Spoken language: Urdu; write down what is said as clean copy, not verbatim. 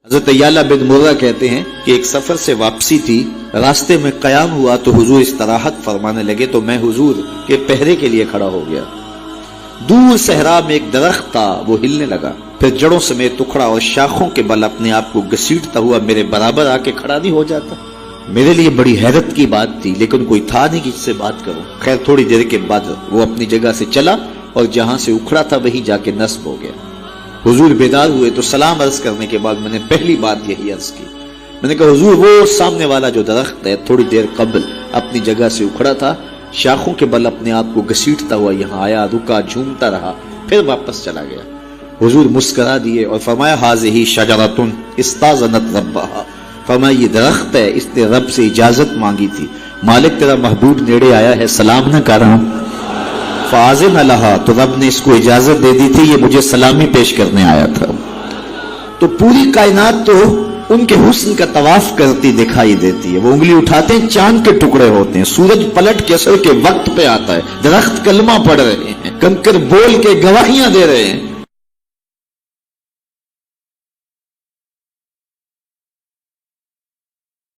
حضرت یعلا بن مرہ کہتے ہیں کہ ایک سفر سے واپسی تھی، راستے میں قیام ہوا تو حضور استراحت فرمانے لگے تو میں حضور کے پہرے کے لیے کھڑا ہو گیا۔ دور صحرا میں ایک درخت تھا، وہ ہلنے لگا، پھر جڑوں سمیت ٹکڑا اور شاخوں کے بل اپنے آپ کو گھسیٹتا ہوا میرے برابر آ کے کھڑا نہیں ہو جاتا۔ میرے لیے بڑی حیرت کی بات تھی، لیکن کوئی تھا نہیں کہ اس سے بات کروں۔ خیر تھوڑی دیر کے بعد وہ اپنی جگہ سے چلا اور جہاں سے اکھڑا تھا وہیں جا کے نصب ہو گیا۔ حضور بیدار ہوئے تو سلام عرض کرنے کے بعد میں نے پہلی بات یہی عرض کی، میں نے کہا حضور وہ سامنے والا جو درخت ہے تھوڑی دیر قبل اپنی جگہ سے اکھڑا تھا، شاخوں کے بل اپنے آپ کو گھسیٹتا ہوا یہاں آیا، رکا، جھومتا رہا، پھر واپس چلا گیا۔ حضور مسکرا دیے اور فرمایا ھذہ شجرۃ استاذنت ربھا، فرمایا یہ درخت ہے، اس نے رب سے اجازت مانگی تھی، مالک تیرا محبوب نیڑے آیا ہے، سلام نہ کر رہا ہوں، فاذن لہا، تو رب نے اس کو اجازت دے دی تھی، یہ مجھے سلامی پیش کرنے آیا تھا۔ تو پوری کائنات تو ان کے حسن کا طواف کرتی دکھائی دیتی ہے، وہ انگلی اٹھاتے ہیں چاند کے ٹکڑے ہوتے ہیں، سورج پلٹ کے اثر کے وقت پہ آتا ہے، درخت کلمہ پڑھ رہے ہیں، کنکر بول کے گواہیاں دے رہے ہیں،